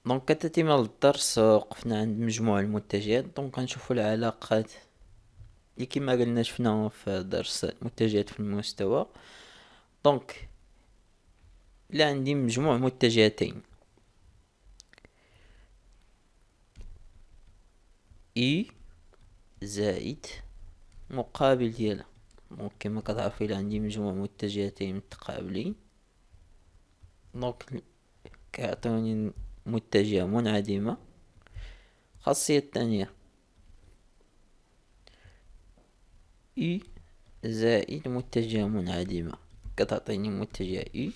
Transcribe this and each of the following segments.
دونك كتتم الدرس، وقفنا عند مجموع المتجهات. دونك غنشوفو العلاقات اللي كما قلنا شفناهم في درس متجهات في المستوى. دونك لا عندي مجموع متجهتين اي زائد مقابل ديالها. دونك كما كتعرفوا الا عندي مجموع متجهتين متقابلين دونك كيعطيوني متجهة منعدمة. الخاصية الثانية اي زائد متجهة منعدمة كتعطيني متجهة اي.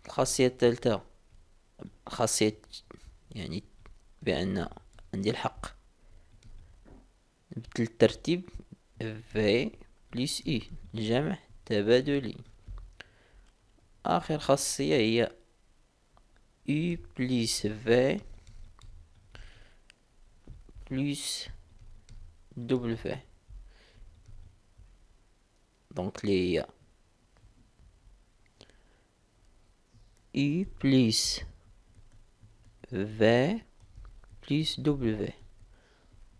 الخاصية الثالثة خاصية يعني بأن عندي الحق نبدل الترتيب في بلس اي جمع تبادلي. آخر خاصية هي اي بلس في بلس دبل في. دونك لي هي اي بلس في بلس دبل في.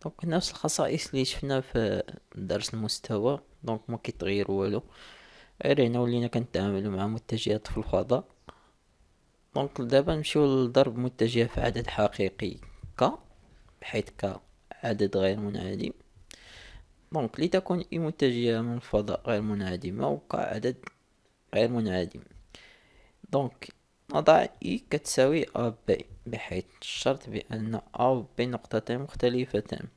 دونك نفس الخصائص اللي شفنا في درس المستوى. دونك ما كيتغير والو، غير هنا ولينا كنتعاملو مع متجهات في الفضاء. دونك دابا نمشيو لضرب متجه في عدد حقيقي ك، بحيث ك عدد غير منعدم. دونك لتكون اي متجهة من الفضاء غير منعدمة و ك عدد غير منعدم. دونك نضع اي كتساوي ا بي، بحيث الشرط بان ا و بي نقطتين مختلفتان.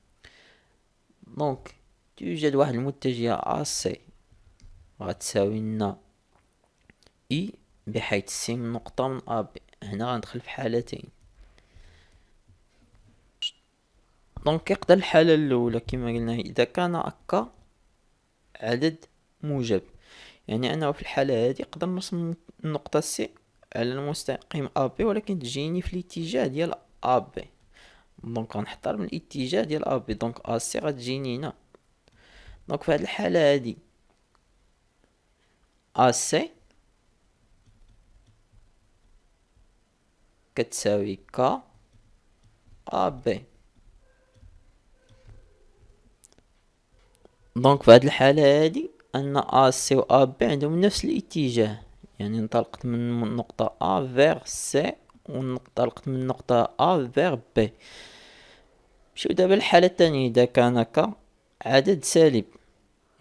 دونك توجد واحد المتجهة ا سي غتساوي لنا اي، بحيث سي من نقطة من ا بي. هنا غندخل في حالتين. دونك يقدر الحالة الأولى كما قلنا إذا كان هكا عدد موجب، يعني أنه في الحالة هذه نقدر نرسم النقطة سي على المستقيم أ بي، ولكن تجيني في الاتجاه ديال أ بي. دونك غنحطها من الاتجاه ديال أ بي، دونك أ سي غتجيني هنا. دونك في هذه الحالة هذه أ سي كتساوي ك أ بي. دونك في هذه الحالة هذه أن أ سي و أ بي عندهم نفس الاتجاه، يعني انطلقت من نقطة أ فيغ سي وانطلقت من نقطة أ فيغ بي. نمشيو دابا الحالة الثانية إذا كان هكا عدد سالب.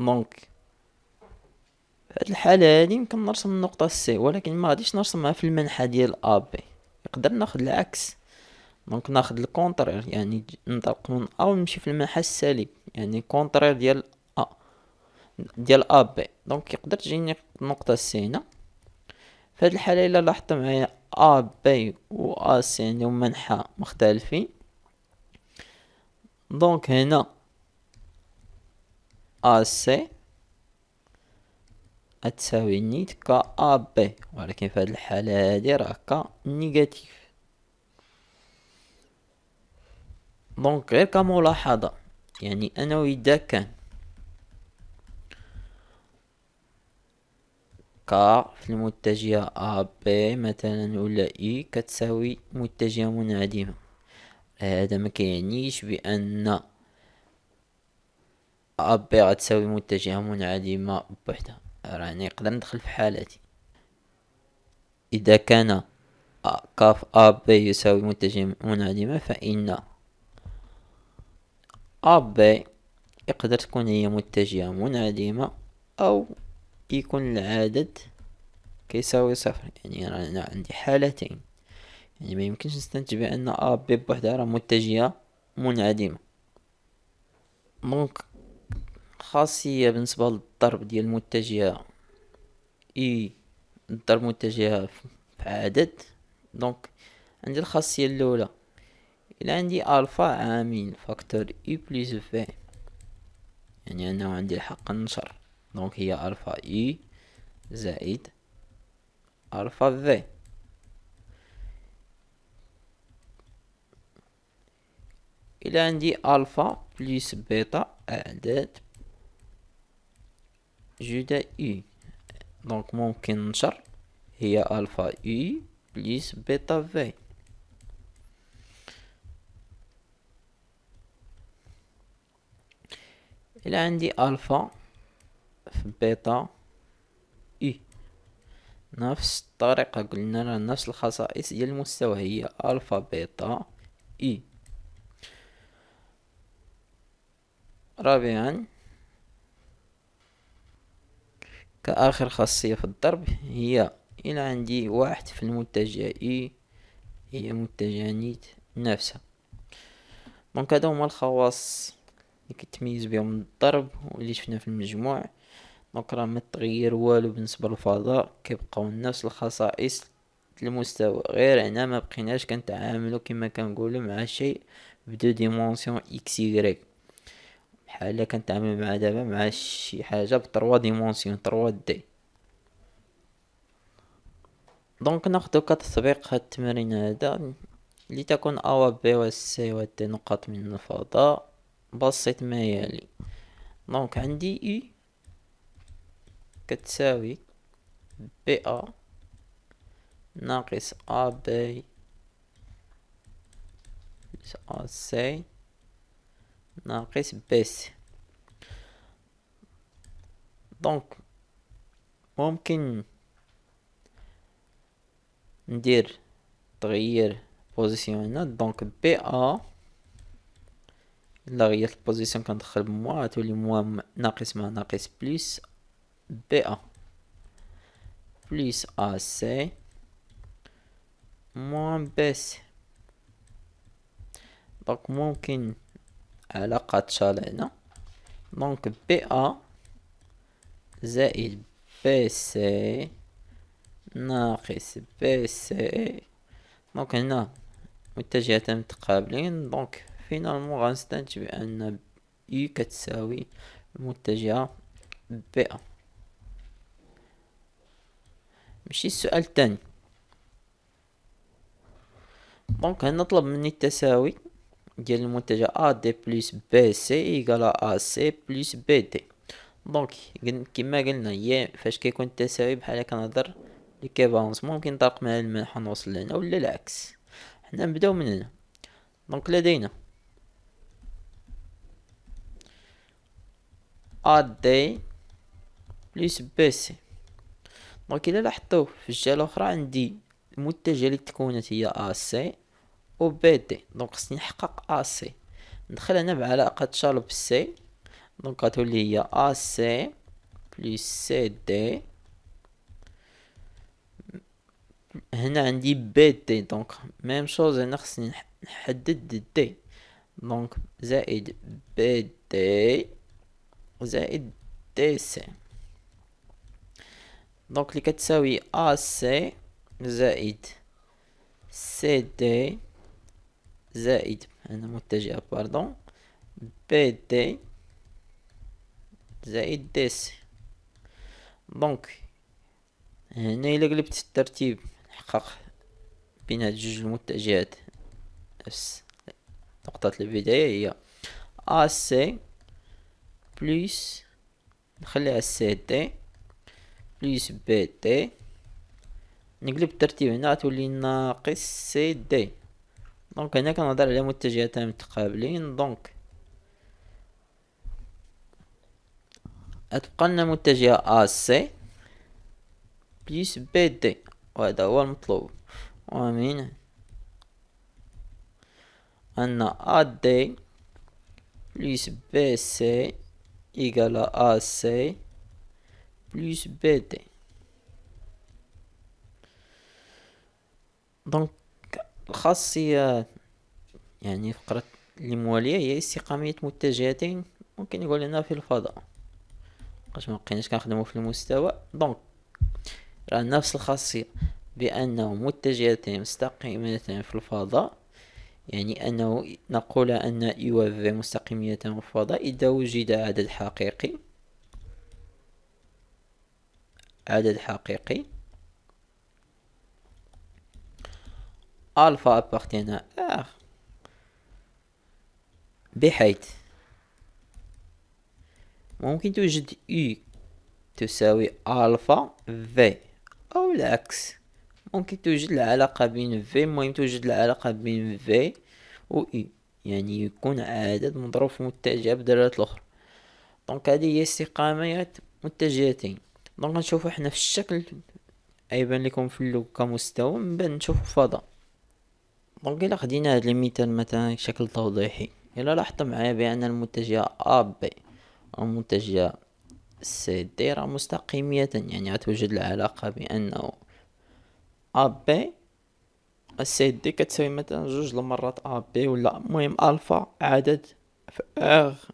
دونك في هاد الحالة هادي يمكن نرسم النقطة سي، ولكن ما غاديش نرسمها في المنحى ديال أ بي. نقدر ناخد العكس، دونك ناخد الكونترير، يعني ننطلق من أ ونمشي في المنحى السالب، يعني كونترير ديال أ بي. دونك يقدر تجيني النقطة سي هنا. في هاد الحالة إلا لاحظت معايا أ بي و أ سي عندهم منحى مختلفين. دونك هنا أ سي هتساوي نيت ك أ بي، ولكن في هاد الحالة هادي راه ك نيجاتيف. دونك غير كملاحظة، يعني أنا إذا كان ك في المتجهة أ بي مثلا ولا إي كتساوي متجهة منعدمة، هذا ما كيعنيش بأن أ بي غتساوي متجهة منعدمة بوحدها. راني نقدر ندخل في حالتي إذا كان ك في أ بي يساوي متجهة منعدمة، فإن أ بي يقدر تكون هي متجهة منعدمة أو يكون العدد كيساوي صفر. يعني أنا عندي حالتين، يعني ما يمكنش نستنتج بأن أ بي بوحدها راه متجهة منعدمة. دونك خاصية بالنسبة للضرب ديال المتجهة اي، الضرب متجهة في عدد. دونك عندي الخاصية الأولى إلا عندي ألفا عامل فاكتور اي بلس في، يعني أنه عندي الحق النشر. دونك هي ألفا اي زائد ألفا في. إلى عندي ألفا بلس بيتا أعداد جدا اي، دونك ممكن نشر هي الفا اي بليس بيتا في. الى عندي الفا في بيتا اي، نفس الطريقة قلنا لها نفس الخصائص ديال المستوى هي الفا بيتا اي. رابعا كآخر خاصية في الضرب هي إلى عندي واحد في المتجه اي هي متجه نيت نفسها. دونك هادو هما الخواص اللي كتميز بهم الضرب واللي شفنا في المجموع. دونك راه متغير والو بالنسبة للفضاء، كيبقاو نفس الخصائص المستوى، غير هنا ما بقيناش كنتعاملو كما كنقولو مع شيء بدو ديمونسيون اكس يغريك، بحال كنتعامل مع دابا مع شي حاجه بطروا ديمونسيون 3 دي. دونك ناخدو كتطبيق هاد التمرين هذا لتكون ا و ب و سي و دي نقاط من الفضاء بسط ما يلي. دونك عندي اي كتساوي بي ا ناقص ا بي بلس ا سي ناقص بي سي. دونك ممكن ندير تغيير بوزيسيون هنا. دونك بي ا الا غيرت البوزيسيون كندخل بموا غتولي موا ناقص مع ناقص بليس بي ا بليس ا سي موان بي سي. دونك ممكن علاقة تشال هنا. دونك بي ا زائد بي سي ناقص بي سي. دونك هنا متجهتين متقابلين، دونك فينالمون غنستنتج بأن اي كتساوي المتجهة بي ا. مشي السؤال الثاني. دونك هنا طلب مني التساوي ديال المتجه ا دي بلس بي سي ايكال ا سي بلس بي دي. دونك كما قلنا هي فاش كيكون التساوي بحال كنهضر ليكيفالونس، ممكن طرق من المنحة نوصل لهنا ولا العكس. حنا نبداو من هنا. دونك لدينا ا دي بلس بي سي. دونك الا لاحظتو في الجهة الاخرى عندي المتجه اللي تكونت هي ا سي و بي دي. دونك خصني نحقق ا سي، ندخل هنا بعلاقة شارب سي. دونك غتولي هي ا سي بلس سي دي. هنا عندي بي دي، دونك ميم شوز هنا خصني نحدد دي. دونك زائد بي دي زائد دي سي. دونك اللي كتساوي ا سي زائد سي دي زائد هنا متجهة باردون بي دي زائد دي سي. دونك هنا الا قلبت الترتيب نحقق بين هاد جوج المتجهات نفس نقطة البداية هي ا سي بلس نخليها سي دي بلس بي دي. نقلب الترتيب هنا غتولي ناقص سي دي. دونك هنا كنهضر على متجهتين متقابلين، دونك غتبقى لنا متجهة ا سي بلس بي دي، وهذا هو المطلوب. ومن أن ا دي بلس بي سي إيكال ا سي بلس بي دي. دونك الخاصية يعني فقرة اللي موالية هي استقامية متجهتين ممكن يقول لنا في الفضاء، باش مبقيناش كنخدمو في المستوى. دونك راه نفس الخاصية بأنه متجهتين مستقيمتين في الفضاء، يعني أنه نقول أن اي و في مستقيميتان في الفضاء إذا وجد عدد حقيقي ألفا appartient à R، بحيث ممكن توجد U تساوي ألفا في، أو العكس. ممكن توجد العلاقة بين في، المهم توجد العلاقة بين في و إي، يعني يكون عدد مضروب في متجه بدالات الأخرى. دونك هذه هي استقامات متجهتين. دونك نشوفو حنا في الشكل أيبان لكم في اللوج كمستوى، من بعد نشوفو فضاء. دونك إلا خدينا هاد المثال مثلا بشكل توضيحي، إلا لاحظت معايا بأن المتجه أ بي والمتجه سي دي راه مستقيمية، يعني غتوجد العلاقة بأنه أ بي سي دي كتساوي مثلا جوج المرات أ بي، ولا المهم ألفا عدد في اغ،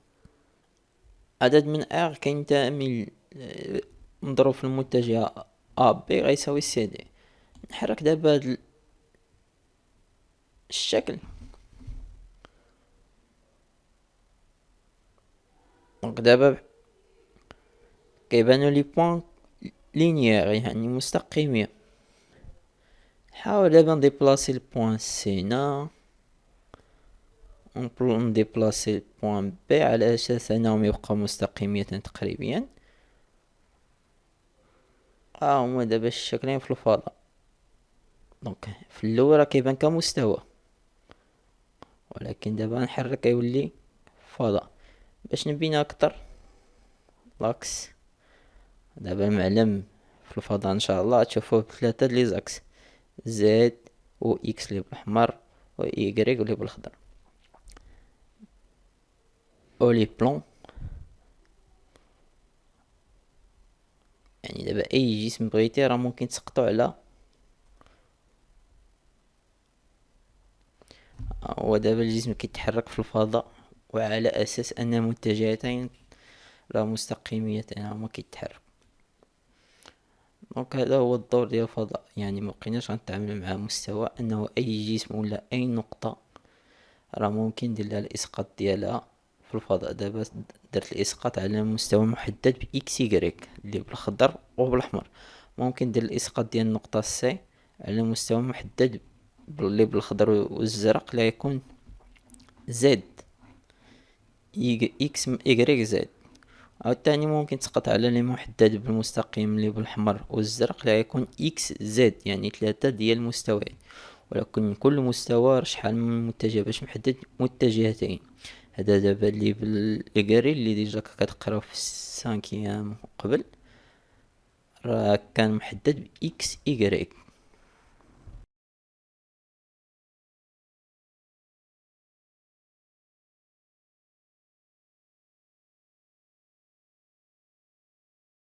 عدد من اغ كينتمي مضروب في المتجه أ بي غيساوي سي دي. نحرك دابا هاد الشكل. دونك دابا كيبانو لي بوين لينيير يعني مستقيمين. نحاول دابا نديبلاسي البوين سي هنا، نديبلاسي البوين بي على اساس انهم يبقاو مستقيمين تقريبا. هما دابا الشكلين في الفضاء. دونك في الاول راه كيبان كمستوى، ولكن دابا نحرك يولي فضاء. باش نبين اكتر لاكس، دابا معلم في الفضاء ان شاء الله تشوفوه بثلاثة لي زاكس، زد و اكس اللي بالاحمر و ايكغيك اللي بالاخضر. او لي بلون، يعني دابا اي جسم بغيتي راه ممكن تسقطو على، هو دابا الجسم كيتحرك في الفضاء وعلى اساس ان متجهتين راه مستقيميتين هما كيتحرك. دونك هذا هو الدور ديال الفضاء، يعني مبقيناش غنتعاملو مع مستوى انه اي جسم ولا اي نقطة راه ممكن ندير لها الاسقاط ديالها في الفضاء. دابا درت الاسقاط على مستوى محدد باكس يكريك اللي بالاخضر وبالاحمر، ممكن ندير الاسقاط ديال النقطة سي على مستوى محدد اللي بالاخضر والزرق لا يكون زد اكس يكريك زد. او الثاني ممكن تسقط على اللي محدد بالمستقيم اللي بالاحمر والزرق لا يكون اكس زد، يعني 3 ديال المستويات، ولكن كل مستوى شحال من متجه باش محدد متجهتين. هذا دابا اللي بالإيكاري اللي ديجا كتقراو في السانكيام قبل راه كان محدد بإكس إيكغيك.